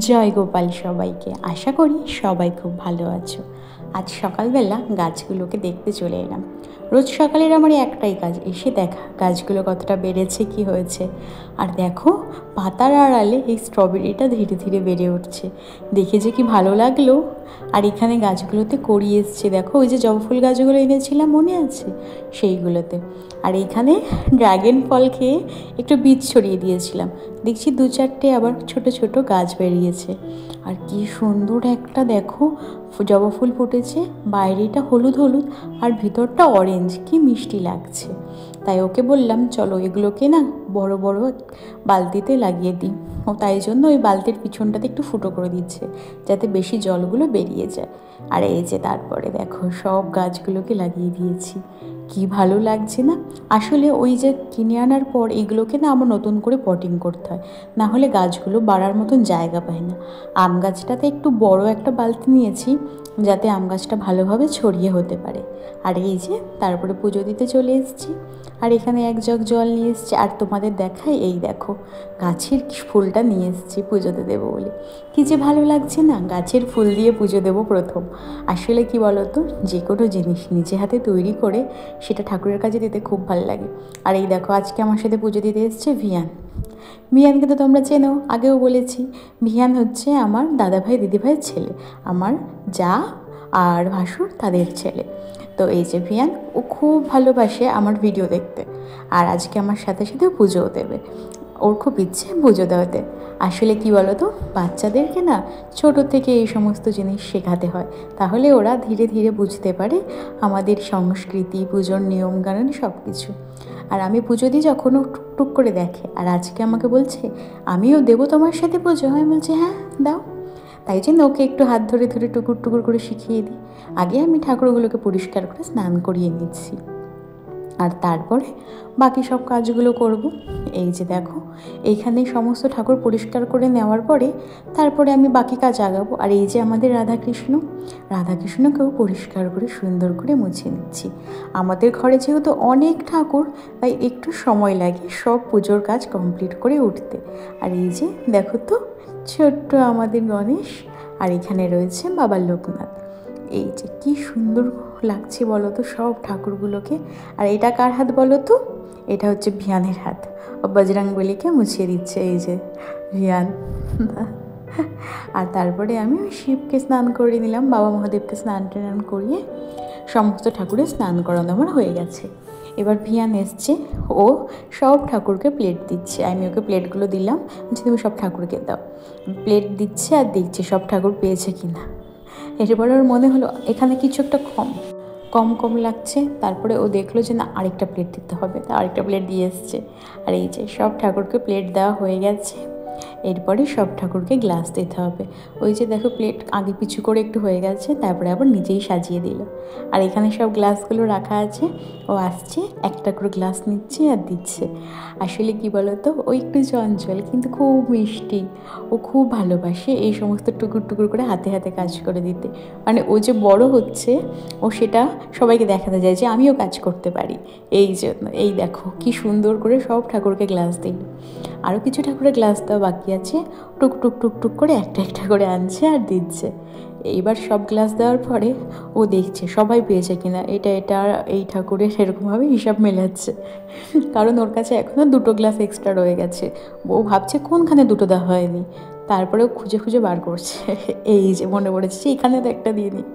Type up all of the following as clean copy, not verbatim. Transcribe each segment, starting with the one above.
জয় গোপাল সবাইকে। আশা করি সবাই খুব ভালো আছো। আজ সকালবেলা গাছগুলোকে দেখতে চলে এলাম। রোজ সকালের আমার একটাই কাজ, এসে দেখা গাছগুলো কতটা বেড়েছে, কি হয়েছে। আর দেখো, পাতার আড়ালে এই স্ট্রবেরিটা ধীরে ধীরে বেড়ে উঠছে, দেখে যে কি ভালো লাগলো। আর এখানে গাছগুলোতে কড়ি এসছে, দেখো ওই যে জবা ফুল গাছগুলো এনেছিলাম মনে আছে, সেইগুলোতে। আর এখানে ড্রাগন ফল খেয়ে একটু বীজ ছড়িয়ে দিয়েছিলাম, দেখছি 2-4টে আবার ছোট ছোট গাছ বেরিয়েছে। আর কি সুন্দর একটা দেখো জবা ফুল ফুটেছে, বাইরেটা হলুদ হলুদ আর ভিতরটা অরেঞ্জ, কি মিষ্টি লাগছে। তাই ওকে বললাম চলো এগুলোকে না বড় বড় বালতিতে লাগিয়ে দিই। ও তাই জন্য ওই বালতির পিছনটাতে একটু ফুটো করে দিচ্ছে, যাতে বেশি জলগুলো বেরিয়ে যায়। আর এই যে তারপরে দেখো সব গাছগুলোকে লাগিয়ে দিয়েছি, কি ভালো লাগছে না। আসলে ওই যে কিনে আনার পর এগুলোকে না আবার নতুন করে পটিং করতে হয়, না হলে গাছগুলো বাড়ার মতন জায়গা পায় না। আম গাছটাতে একটু বড় একটা বালতি নিয়েছি, যাতে আম গাছটা ভালোভাবে ছড়িয়ে হতে পারে। আর এই যে তারপরে পুজো দিতে চলে এসেছি। আর এখানে 1 জগ জল নিয়ে এসেছি। আর তোমাদের দেখাই, এই দেখো গাছের ফুলটা নিয়ে এসেছি পুজোতে দেবো বলে। কী যে ভালো লাগছে না, গাছের ফুল দিয়ে পুজো দেবো প্রথম। আসলে কি বলো তো, যে কোনো জিনিস নিজে হাতে তৈরি করে সেটা ঠাকুরের কাছে দিতে খুব ভালো লাগে। আর এই দেখো আজকে আমার সাথে পুজো দিতে এসছে ভিয়ান। ভিয়ানকে তো তোমরা চেনো, আগেও বলেছি। ভিয়ান হচ্ছে আমার দাদাভাই দিদিভাইয়ের ছেলে, আমার যা আর ভাসুর তাদের ছেলে। তো এই যে ভিয়ান, ও খুব ভালোবাসে আমার ভিডিও দেখতে। আর আজকে আমার সাথে সাথে পুজোও দেবে, ওর খুব ইচ্ছে পুজো দেওয়াতে। আসলে কি বলো তো, বাচ্চাদেরকে না ছোটো থেকে এই সমস্ত জিনিস শেখাতে হয়, তাহলে ওরা ধীরে ধীরে বুঝতে পারে আমাদের সংস্কৃতি, পুজোর নিয়মকানুন সব কিছু। আর আমি পুজো দিই যখন ও টুকটুক করে দেখে, আর আজকে আমাকে বলছে আমিও দেবো তোমার সাথে পুজো। আমি বলছি হ্যাঁ দাও। তাই জন্য ওকে একটু হাত ধরে ধরে টুকুর টুকুর করে শিখিয়ে দিই। আগে আমি ঠাকুরগুলোকে পরিষ্কার করে স্নান করিয়ে নিচ্ছি, আর তারপরে বাকি সব কাজগুলো করব। এই যে দেখো, এইখানে সমস্ত ঠাকুর পরিষ্কার করে নেওয়ার পরে তারপরে আমি বাকি কাজ আগাবো। আর এই যে আমাদের রাধাকৃষ্ণকেও পরিষ্কার করে সুন্দর করে মুছে নিচ্ছি। আমাদের ঘরে যেহেতু অনেক ঠাকুর, তাই একটু সময় লাগে সব পুজোর কাজ কমপ্লিট করে উঠতে। আর এই যে দেখো তো ছোট্ট আমাদের গণেশ, আর এখানে রয়েছে বাবা লোকনাথ। এই যে কি সুন্দর লাগছে বলো তো সব ঠাকুরগুলোকে। আর এটা কার হাত বলো তো, এটা হচ্ছে ভিয়ানের হাত। ও বজরংবলীকে মুছিয়ে দিচ্ছে, এই যে ভিয়ান। আর তারপরে আমি ওই শিবকে স্নান করিয়ে নিলাম, বাবা মহাদেবকে স্নান টান করিয়ে সমস্ত ঠাকুরের স্নান করানো আমার হয়ে গেছে। এবার ভিয়ান এসছে, ও সব ঠাকুরকে প্লেট দিচ্ছে। আমি ওকে প্লেটগুলো দিলাম যে তুমি সব ঠাকুরকে দাও। প্লেট দিচ্ছে আর দেখছে সব ঠাকুর পেয়েছে কিনা। এরপরে ওর মনে হলো এখানে কিছু একটা কম লাগছে। তারপরে ও দেখলো যে না, আরেকটা প্লেট দিতে হবে, তা আরেকটা প্লেট দিয়ে এসছে। আর এই যে সব ঠাকুরকে প্লেট দেওয়া হয়ে গেছে। এরপরে সব ঠাকুরকে গ্লাস দিতে হবে। ওই যে দেখো প্লেট আগে পিছু করে একটু হয়ে গেছে, তারপরে আবার নিজেই সাজিয়ে দিল। আর এখানে সব গ্লাসগুলো রাখা আছে। ও আসছে, একটা করে গ্লাস নিচ্ছে আর দিচ্ছে। আসলে কি বলতো, ও একটু চঞ্চল কিন্তু খুব মিষ্টি। ও খুব ভালোবাসে এই সমস্ত টুকুর টুকুর করে হাতে হাতে কাজ করে দিতে। মানে ও যে বড় হচ্ছে, ও সেটা সবাইকে দেখাতে যায় যে আমিও কাজ করতে পারি। এই জন্য এই দেখো কি সুন্দর করে সব ঠাকুরকে গ্লাস দিল। আরও কিছু ঠাকুরের গ্লাস দেওয়া বাকি আছে, টুকটুক টুকটুক করে একটা একটা করে আনছে আর দিচ্ছে। এইবার সব গ্লাস দেওয়ার পরে ও দেখছে সবাই পেয়েছে কিনা, এটা এই ঠাকুরের সেরকমভাবে হিসাব মেলাচ্ছে। কারণ ওর কাছে এখনও 2টো গ্লাস এক্সট্রা রয়ে গেছে। ও ভাবছে কোনখানে 2টো দেওয়া হয়নি, তারপরেও খুঁজে খুঁজে বার করছে। এই যে মনে পড়েছে যে এখানে তো একটা দিয়ে নিই।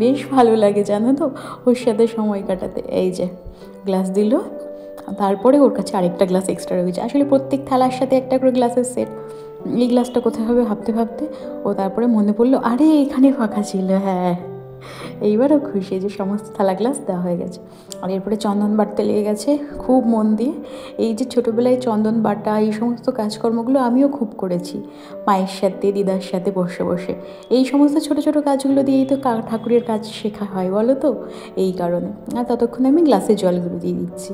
বেশ ভালো লাগে জানো তো ওর সাথে সময় কাটাতে। এই যে গ্লাস দিল, তারপরে ওর কাছে আরেকটা গ্লাস এক্সট্রা রয়েছে। আসলে প্রত্যেক থালার সাথে একটা করে গ্লাসের সেট। এই গ্লাসটা কোথায় হবে ভাবতে ভাবতে ও তারপরে মনে পড়লো, আরে এখানে ফাঁকা ছিল, হ্যাঁ। এইবারও খুশি যে সমস্ত থালা গ্লাস দেওয়া হয়ে গেছে। আর এরপরে চন্দন বাটতে লেগে গেছে খুব মন দিয়ে। এই যে ছোটোবেলায় চন্দন বাটা এই সমস্ত কাজকর্মগুলো আমিও খুব করেছি, মায়ের সাথে দিদার সাথে বসে বসে। এই সমস্ত ছোটো ছোটো কাজগুলো দিয়েই তো ঠাকুরের কাজ শেখা হয় বলো তো, এই কারণে। আর ততক্ষণে আমি গ্লাসের জলগুলো দিয়ে দিচ্ছি।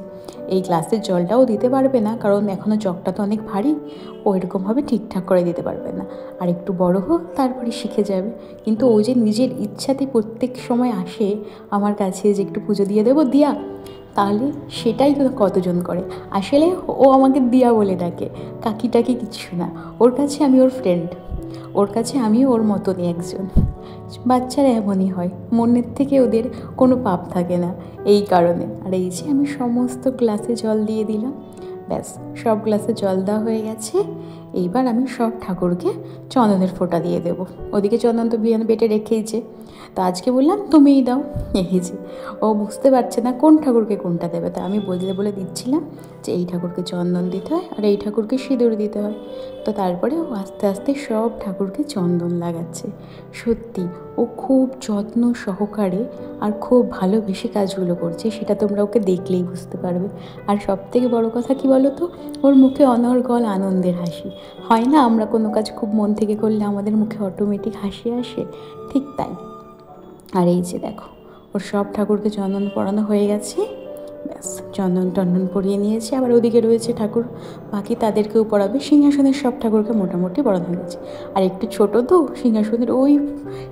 এই গ্লাসের জলটাও দিতে পারবে না, কারণ এখনও জগটা তো অনেক ভারী, ও এরকমভাবে ঠিকঠাক করে দিতে পারবে না। আর একটু বড় হোক তারপরে শিখে যাবে। কিন্তু ও যে নিজের ইচ্ছাতে প্রত্যেক সময় আসে আমার কাছে যে একটু পুজো দিয়ে দেবো দিয়া, তাহলে সেটাই কতজন করে। আসলে ও আমাকে দিয়া বলে ডাকে, কাকিটাকে কিচ্ছু না। ওর কাছে আমি ওর ফ্রেন্ড, ওর কাছে আমি ওর মতনই একজন। বাচ্চারা এমনই হয়, মনের থেকে ওদের কোনো পাপ থাকে না, এই কারণে। আর এই যে আমি সমস্ত গ্লাসে জল দিয়ে দিলাম, ব্যাস সব গ্লাসে জল দেওয়া হয়ে গেছে। এইবার আমি সব ঠাকুরকে চন্দনের ফোঁটা দিয়ে দেবো। ওদিকে চন্দন তো বিয়ান বেটে রেখেইছে, তো আজকে বললাম তুমিই দাও। এই যে ও বুঝতে পারছে না কোন ঠাকুরকে কোনটা দেবে, তা আমি বলে দিচ্ছিলাম যে এই ঠাকুরকে চন্দন দিতে হয় আর এই ঠাকুরকে সিঁদুর দিতে হয়। তো তারপরে ও আস্তে আস্তে সব ঠাকুরকে চন্দন লাগাচ্ছে। সত্যি ও খুব যত্ন সহকারে আর খুব ভালোবেসে কাজগুলো করছে, সেটা তোমরা ওকে দেখলেই বুঝতে পারবে। আর সবথেকে বড় কথা কি বলো তো, ওর মুখে অনর্গল আনন্দের হাসি। হয় না আমরা কোনো কাজ খুব মন থেকে করলে আমাদের মুখে অটোমেটিক হাসি আসে, ঠিক তাই। আর এই যে দেখো ওর সব ঠাকুরকে চন্দন পরানো হয়ে গেছে, ব্যাস চন্দন টন্দন পরিয়ে নিয়েছে। আবার ওদিকে রয়েছে ঠাকুর, বাকি তাদেরকেও পরাবে। সিংহাসনের সব ঠাকুরকে মোটামুটি পরানো হয়ে গেছে। আর একটু ছোটো তো সিংহাসনের ওই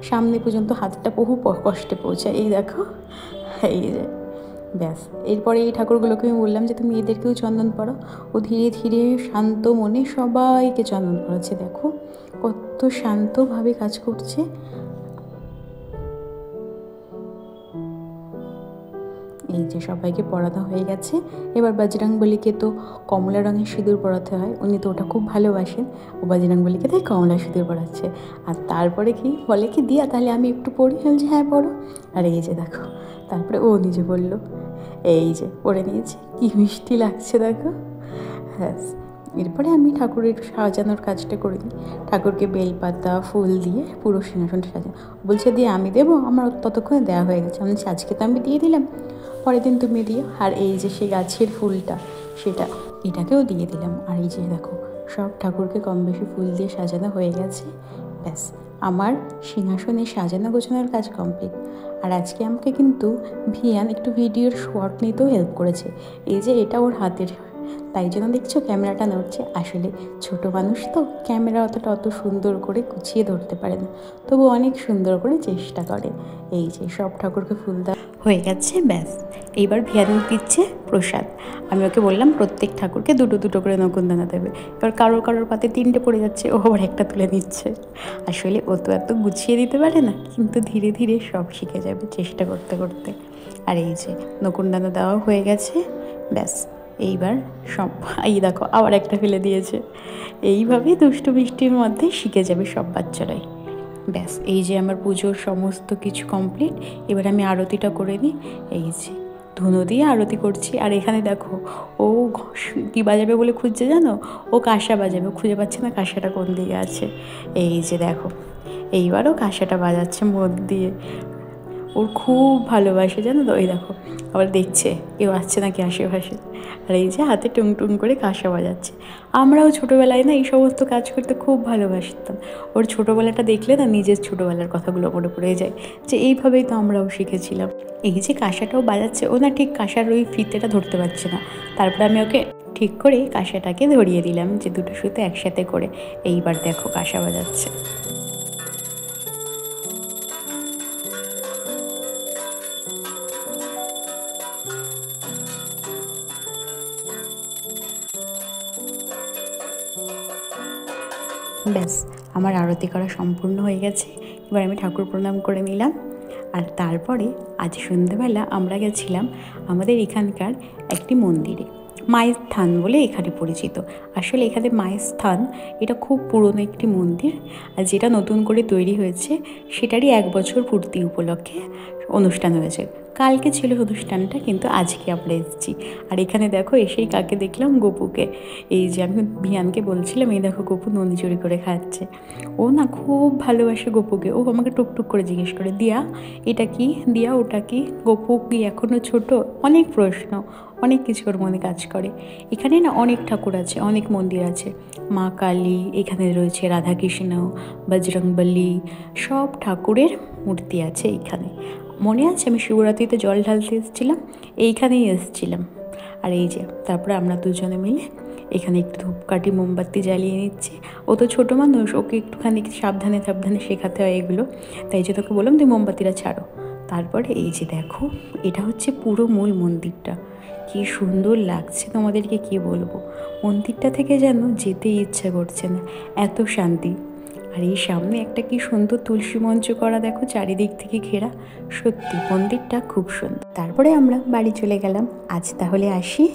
সামনে পর্যন্ত হাতটা বহু কষ্টে পৌঁছায়। এই দেখো, এই যে ব্যাস। এরপরে এই ঠাকুরগুলোকে আমি বললাম যে তুমি এদেরকেও চন্দন পরাও। ও ধীরে ধীরে শান্ত মনে সবাইকে চন্দন পরাচ্ছে। দেখো কত শান্তভাবে কাজ করছে। এই যে সবাইকে পরানো হয়ে গেছে। এবার বজরংবলীকে তো কমলা রঙের সিঁদুর পরাতে হয়, উনি তো ওটা খুব ভালোবাসেন। ও বজরংবলীকে তাই কমলা সিঁদুর পরাচ্ছে। আর তারপরে কি বলে কি, দিয়া তাহলে আমি একটু পড়ি। বলছি হ্যাঁ পড়ো। আর এই যে দেখো তারপরে ও নিজে বললো, এই যে পড়ে নিয়েছে, কি মিষ্টি লাগছে দেখো। হ্যাঁ, এরপরে আমি ঠাকুরের সাজানোর কাজটা করে দিই। ঠাকুরকে বেলপাতা ফুল দিয়ে পুরো সিংহাসনটা সাজানো। বলছে দিয়ে আমি দেবো, আমার ততক্ষণে দেওয়া হয়ে গেছে। আমি বলছি আজকে তো আমি দিয়ে দিলাম, পরের দিন তুমি দিও। আর এই যে সেই গাছের ফুলটা, সেটা এটাকেও দিয়ে দিলাম। আর এই যে দেখো সব ঠাকুরকে কম বেশি ফুল দিয়ে সাজানো হয়ে গেছে। ব্যাস আমার সিংহাসনে সাজানো গোছানোর কাজ কমপ্লিট। আর আজকে আমাকে কিন্তু ভিয়ান একটু ভিডিওর শর্ট নিতেও হেল্প করেছে। এই যে এটা ওর হাতের, তাই জন্য দেখছো ক্যামেরাটা নড়ছে। আসলে ছোট মানুষ তো ক্যামেরা অত সুন্দর করে গুছিয়ে ধরতে পারে না, তবু অনেক সুন্দর করে চেষ্টা করে। এই যে সব ঠাকুরকে ফুল দেওয়া হয়ে গেছে, ব্যাস এইবার ভিয়ান দিচ্ছে প্রসাদ। আমি ওকে বললাম প্রত্যেক ঠাকুরকে দুটো দুটো করে নকুনদানা দেবে। এবার কারোর পাতে 3টে পড়ে যাচ্ছে, ও আবার একটা তুলে নিচ্ছে। আসলে ও তো এত গুছিয়ে দিতে পারে না, কিন্তু ধীরে ধীরে সব শিখে যাবে চেষ্টা করতে করতে। আর এই যে নকুনদানা দেওয়া হয়ে গেছে, ব্যাস এইবার সব, এই দেখো আবার একটা ফেলে দিয়েছে। এইভাবেই দুষ্টু মিষ্টির মধ্যে শিখে যাবে সব বাচ্চারাই। ব্যাস এই যে আমার পুজোর সমস্ত কিছু কমপ্লিট। এবার আমি আরতিটা করে নিই। এই যে ধুনো দিয়ে আরতি করছি। আর এখানে দেখো ও কী বাজাবে বলে খুঁজছে জানো, ও কাঁসা বাজাবে, খুঁজে পাচ্ছে না কাঁসাটা কোন দিকে আছে। এই যে দেখো এইবারও কাঁসাটা বাজাচ্ছে মন দিয়ে, ওর খুব ভালোবাসে জানো তো। এই দেখো আবার দেখছে কেউ আসছে নাকি আশেপাশে, আর এই যে হাতে টুং টুং করে কাঁসা বাজাচ্ছে। আমরাও ছোটোবেলায় না এই সমস্ত কাজ করতে খুব ভালোবাসতাম। ওর ছোটোবেলাটা দেখলে না নিজের ছোটোবেলার কথাগুলো মনে পড়ে যায়, যে এইভাবেই তো আমরাও শিখেছিলাম। এই যে কাঁসাটাও বাজাচ্ছে, ও না ঠিক কাঁসার ওই ফিতেটা ধরতে পারছে না। তারপরে আমি ওকে ঠিক করে কাঁসাটাকে ধরিয়ে দিলাম, যে দুটো সুতো একসাথে করে। এইবার দেখো কাঁসা বাজাচ্ছে। ব্যাস আমার আরতি করা সম্পূর্ণ হয়ে গেছে। এবার আমি ঠাকুর প্রণাম করে নিলাম। আর তারপরে আজ সন্ধ্যেবেলা আমরা গেছিলাম আমাদের এখানকার একটি মন্দিরে, মায়ের স্থান বলে এখানে পরিচিত। আসলে এখানে মায়ের স্থান, এটা খুব পুরনো একটি মন্দির, আর যেটা নতুন করে তৈরি হয়েছে সেটারই 1 বছর পূর্তি উপলক্ষে অনুষ্ঠান হয়েছে। কালকে ছিল অনুষ্ঠানটা, কিন্তু আজকে আমরা এসেছি। আর এখানে দেখো এসেই কাকে দেখলাম, গপুকে। এই যে আমি ভিয়ানকে বলছিলাম, এই দেখো গপু ননি চুরি করে খাচ্ছে। ও না খুব ভালোবাসে গপুকে, ও আমাকে টুকটুক করে জিজ্ঞেস করে, দিয়া এটা কি, দিয়া ওটা কি, গপু কি এখনও ছোট, অনেক প্রশ্ন, অনেক কিছু ওর মনে কাজ করে। এখানে না অনেক ঠাকুর আছে, অনেক মন্দির আছে, মা কালী, এখানে রয়েছে রাধাকৃষ্ণ, বজরংবলী, সব ঠাকুরের মূর্তি আছে এইখানে। মনে আছে আমি শিবরাত্রিতে জল ঢালতে এসেছিলাম, এইখানেই এসেছিলাম। আর এই যে তারপরে আমরা দুজনে মিলে এখানে একটু ধূপকাঠি মোমবাতি জ্বালিয়ে নিচ্ছি। ও তো ছোটো মানুষ, ওকে একটুখানি সাবধানে সাবধানে শেখাতে হয় এগুলো, তাই যে তোকে বললাম তুই মোমবাতিটা ছাড়ো। তারপরে এই যে দেখো, এটা হচ্ছে পুরো মূল মন্দিরটা। কি সুন্দর লাগছে, তোমাদেরকে কি বলবো। মন্দিরটা থেকে যেন যেতেই ইচ্ছা করছে না, এত শান্তি। আর এই সামনে একটা কি সুন্দর তুলসী মঞ্চ করা, দেখো চারিদিক থেকে ঘেরা। সত্যি মন্দিরটা খুব সুন্দর। তারপরে আমরা বাড়ি চলে গেলাম। আজ তাহলে আসি।